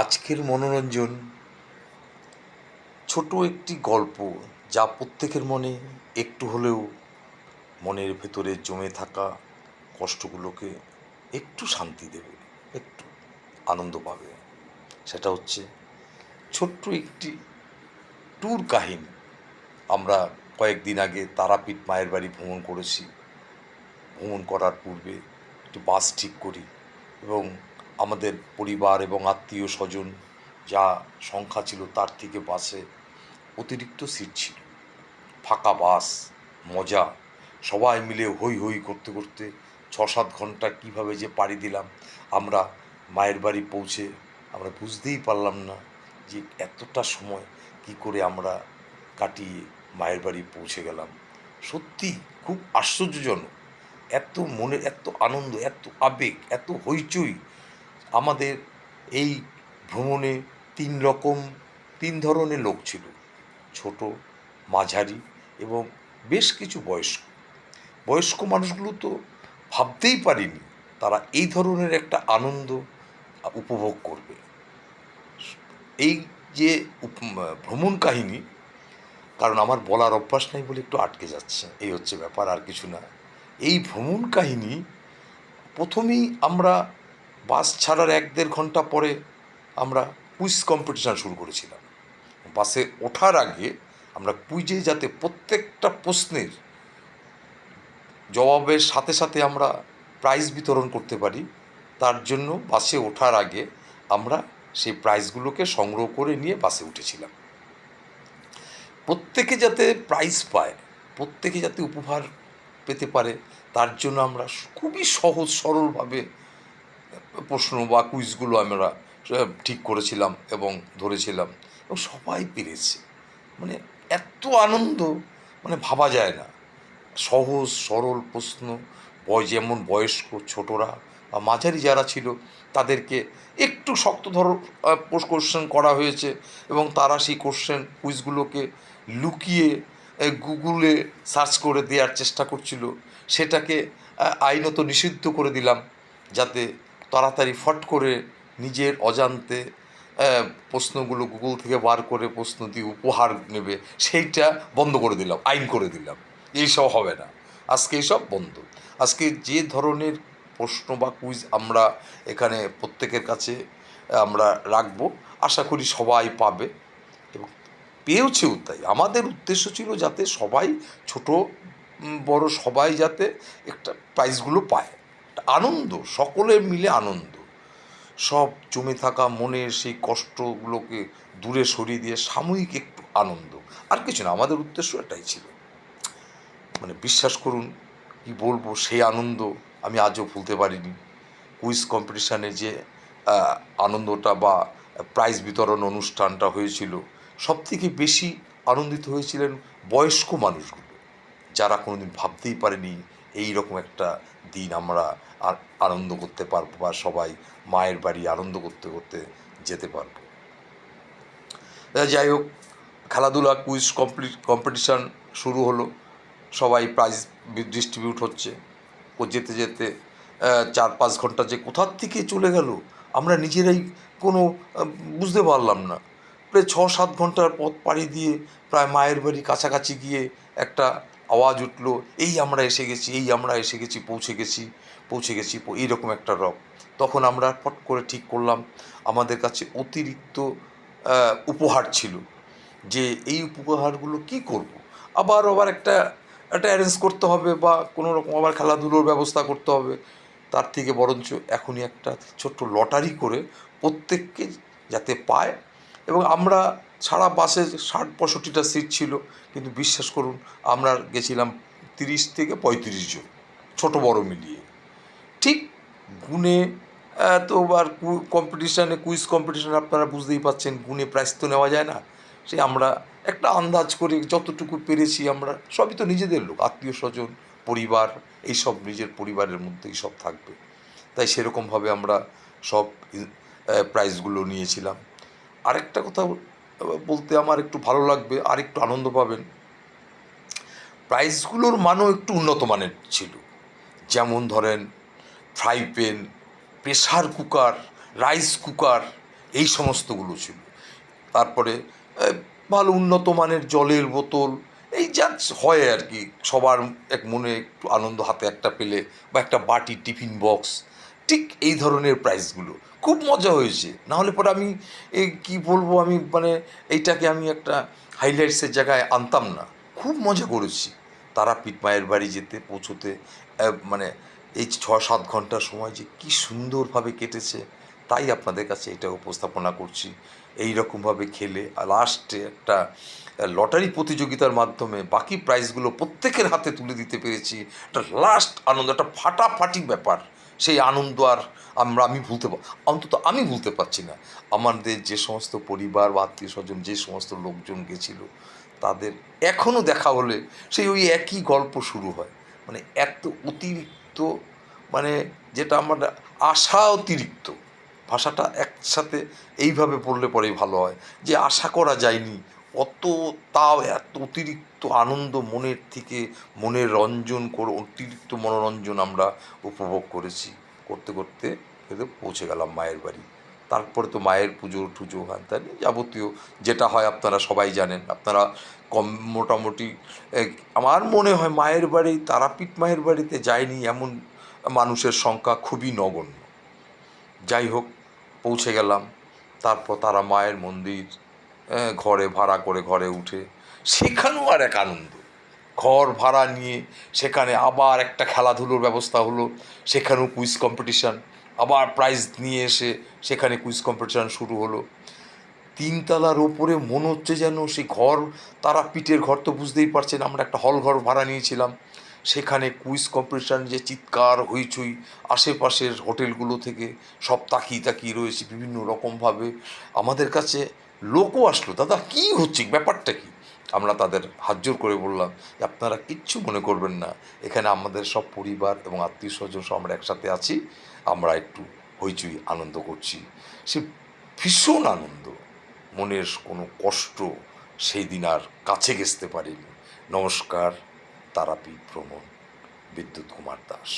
আজকের মনোরঞ্জন ছোট একটি গল্প, যা প্রত্যেকের মনে একটু হলেও মনের ভেতরে জমে থাকা কষ্টগুলোকে একটু শান্তি দেবে, একটু আনন্দ পাবে। সেটা হচ্ছে ছোট্ট একটি ট্যুর কাহিনী। আমরা কয়েকদিন আগে তারাপীঠ মায়ের বাড়ি ভ্রমণ করেছি। ভ্রমণ করার পূর্বে একটি বাস ঠিক করি এবং আমাদের পরিবার এবং আত্মীয় স্বজন যা সংখ্যা ছিল তার থেকে বাসে অতিরিক্ত সিট ছিল। ফাঁকা বাস, মজা, সবাই মিলে হৈ হৈ করতে করতে ৬-৭ ঘন্টা কীভাবে যে পাড়ি দিলাম আমরা মায়ের বাড়ি পৌঁছে। আমরা বুঝতেই পারলাম না যে এতটা সময় কী করে আমরা কাটিয়ে মায়ের বাড়ি পৌঁছে গেলাম। সত্যি খুব আশ্চর্যজনক। এত মনের এত আনন্দ, এত আবেগ, এত হইচই। আমাদের এই ভ্রমণে ৩ ধরনের লোক ছিল: ছোট, মাঝারি এবং বেশ কিছু বয়স্ক। বয়স্ক মানুষগুলো তো ভাবতেই পারিনি তারা এই ধরনের একটা আনন্দ উপভোগ করবে। এই যে ভ্রমণ কাহিনী, কারণ আমার বলার অভ্যাস নাই বলে একটু আটকে যাচ্ছে, এই হচ্ছে ব্যাপার, আর কিছু না। এই ভ্রমণ কাহিনী প্রথমেই আমরা বাস ছাড়ার ১-১.৫ ঘন্টা পরে আমরা কুইজ কম্পিটিশান শুরু করেছিলাম। বাসে ওঠার আগে আমরা কুইজে যাতে প্রত্যেকটা প্রশ্নের জবাবের সাথে সাথে আমরা প্রাইজ বিতরণ করতে পারি, তার জন্য বাসে ওঠার আগে আমরা সেই প্রাইজগুলোকে সংগ্রহ করে নিয়ে বাসে উঠেছিলাম। প্রত্যেকে যাতে প্রাইজ পায়, প্রত্যেকে যাতে উপহার পেতে পারে, তার জন্য আমরা খুবই সহজ সরলভাবে প্রশ্ন বা কুইজগুলো আমরা ঠিক করেছিলাম এবং ধরেছিলাম, এবং সবাই পেরেছে। মানে এত আনন্দ, মানে ভাবা যায় না। সহজ সরল প্রশ্ন, যেমন বয়স্ক, ছোটরা বা মাঝারি যারা ছিল তাদেরকে একটু শক্ত কোশ্চেন করা হয়েছে, এবং তারা সেই কুইজগুলোকে লুকিয়ে গুগলে সার্চ করে দেওয়ার চেষ্টা করছিল। সেটাকে আইনত নিষিদ্ধ করে দিলাম, যাতে তাড়াতাড়ি ফট করে নিজের অজান্তে প্রশ্নগুলো গুগল থেকে বার করে প্রশ্ন দিয়ে উপহার নেবে, সেইটা বন্ধ করে দিলাম, আইন করে দিলাম। এইসব হবে না, আজকে এইসব বন্ধ। আজকে যে ধরনের প্রশ্ন বা কুইজ আমরা এখানে প্রত্যেকের কাছে আমরা রাখবো, আশা করি সবাই পাবে এবং পেয়েছেও। তাই আমাদের উদ্দেশ্য ছিল যাতে সবাই, ছোট বড় সবাই যাতে একটা প্রাইজগুলো পায়। আনন্দ, সকলে মিলে আনন্দ, সব জমে থাকা মনের সেই কষ্টগুলোকে দূরে সরিয়ে দিয়ে সাময়িক একটু আনন্দ, আর কিছু না। আমাদের উদ্দেশ্য এটাই ছিল। মানে বিশ্বাস করুন, কি বলবো, সেই আনন্দ আমি আজও ভুলতে পারিনি। কুইজ কম্পিটিশানে যে আনন্দটা বা প্রাইজ বিতরণ অনুষ্ঠানটা হয়েছিল, সবথেকে বেশি আনন্দিত হয়েছিলেন বয়স্ক মানুষগুলো, যারা কোনোদিন ভাবতেই পারেনি এই রকম একটা দিন আমরা আনন্দ করতে পারবো বা সবাই মায়ের বাড়ি আনন্দ করতে করতে যেতে পারবো। যাই হোক, খেলাধুলা, কুইজ কম্পিটিশান শুরু হলো, সবাই প্রাইজ ডিস্ট্রিবিউট হচ্ছে। ও যেতে যেতে ৪-৫ ঘন্টা যে কোথার থেকে চলে গেল আমরা নিজেরাই কোনো বুঝতে পারলাম না। প্রায় ৬-৭ ঘন্টার পথ পাড়ি দিয়ে প্রায় মায়ের বাড়ি কাছাকাছি গিয়ে একটা আওয়াজ উঠলো, এই আমরা এসে গেছি, এই আমরা এসে গেছি, পৌঁছে গেছি এইরকম একটা রব। তখন আমরা ফট করে ঠিক করলাম, আমাদের কাছে অতিরিক্ত উপহার ছিল, যে এই উপহারগুলো কী করব। আবার একটা অ্যারেঞ্জ করতে হবে বা কোনো রকম আবার খেলাধুলোর ব্যবস্থা করতে হবে। তার থেকে বরঞ্চ এখনই একটা ছোট্ট লটারি করে প্রত্যেককে যাতে পায়। এবং আমরা সারা বাসে ৬০-৬৫টা সিট ছিল, কিন্তু বিশ্বাস করুন আমরা গেছিলাম ৩০ থেকে ৩৫ জন, ছোটো বড়ো মিলিয়ে। ঠিক গুণে তো আর কুইজ কম্পিটিশানে আপনারা বুঝতেই পারছেন, গুণে প্রাইজ তো নেওয়া যায় না। সে আমরা একটা আন্দাজ করে যতটুকু পেরেছি, আমরা সবই তো নিজেদের লোক, আত্মীয় স্বজন, পরিবার, এইসব নিজের পরিবারের মধ্যেই সব থাকবে। তাই সেরকমভাবে আমরা সব প্রাইজগুলো নিয়েছিলাম। আরেকটা কথা বলতে আমার একটু ভালো লাগবে, আর একটু আনন্দ পাবেন। প্রাইজগুলোর মানও একটু উন্নত মানের ছিল। যেমন ধরেন fry pan, pressure cooker, rice cooker, এই সমস্তগুলো ছিল। তারপরে ভালো উন্নত মানের জলের বোতল, এই যা হয় আর কি, সবার এক মনে একটু আনন্দ, হাতে একটা পেলে, বা একটা বাটি, টিফিন বক্স, ঠিক এই ধরনের প্রাইজগুলো খুব মজা হয়েছে। নাহলে পরে আমি কী বলবো, আমি মানে এইটাকে আমি একটা হাইলাইটসের জায়গায় আনতাম না। খুব মজা করেছি তারাপীঠ মায়ের বাড়ি যেতে পৌঁছোতে। মানে এই 6-7 ঘন্টা সময় যে কী সুন্দরভাবে কেটেছে, তাই আপনাদের কাছে এটা উপস্থাপনা করছি। এই রকমভাবে খেলে লাস্টে একটা লটারি প্রতিযোগিতার মাধ্যমে বাকি প্রাইজগুলো প্রত্যেকের হাতে তুলে দিতে পেরেছি। একটা লাস্ট আনন্দ, একটা ফাটাফাটি ব্যাপার। সেই আনন্দ আর আমি অন্তত আমি ভুলতে পারছি না। আমাদের যে সমস্ত পরিবার বা আত্মীয় স্বজন, যে সমস্ত লোকজন গেছিল, তাদের এখনও দেখা হলে সেই ওই একই গল্প শুরু হয়। মানে এত অতিরিক্ত, মানে যেটা আমার আশা অতিরিক্ত, ভাষাটা একসাথে এইভাবে পড়লে পরেই ভালো হয়, যে আশা করা যায়নি অত, তাও এত অতিরিক্ত আনন্দ, মনের থেকে মনের রঞ্জন করে অতিরিক্ত মনোরঞ্জন আমরা উপভোগ করেছি। করতে করতে কিন্তু পৌঁছে গেলাম মায়ের বাড়ি। তারপরে তো মায়ের পুজো টুজো হ্যান ত্যান যাবতীয় যেটা হয় আপনারা সবাই জানেন। আপনারা কম মোটামুটি আমার মনে হয় মায়ের বাড়ি, তারাপীঠ মায়ের বাড়িতে যায়নি এমন মানুষের সংখ্যা খুবই নগণ্য। যাই হোক, পৌঁছে গেলাম। তারপর তারা মায়ের মন্দির, ঘরে ভাড়া করে ঘরে উঠে সেখানেও আর এক আনন্দ। ঘর ভাড়া নিয়ে সেখানে আবার একটা খেলাধুলোর ব্যবস্থা হলো, সেখানেও কুইজ কম্পিটিশান, আবার প্রাইজ নিয়ে এসে সেখানে কুইজ কম্পিটিশান শুরু হলো। 3 তলার ওপরে মনে হচ্ছে যেন সেই ঘর, তারাপীঠের ঘর তো বুঝতেই পারছেন, আমরা একটা হল ঘর ভাড়া নিয়েছিলাম। সেখানে কুইজ কম্পিটিশান, যে চিৎকার হইচই, আশেপাশের হোটেলগুলো থেকে সব তাকিয়ে তাকিয়ে রয়েছে বিভিন্ন রকমভাবে। আমাদের কাছে লোকও আসলো, দাদা কী হচ্ছে, ব্যাপারটা কী? আমরা তাদের হাত জোর করে বললাম যে আপনারা কিচ্ছু মনে করবেন না, এখানে আমাদের সব পরিবার এবং আত্মীয় স্বজন সব আমরা একসাথে আছি, আমরা একটু হইচই আনন্দ করছি। সে ভীষণ আনন্দ, মনের কোনো কষ্ট সেই দিন আর কাছে ঘেঁষতে পারিনি। নমস্কার। তারাপীঠ ভ্রমণ, বিদ্যুৎ কুমার দাস।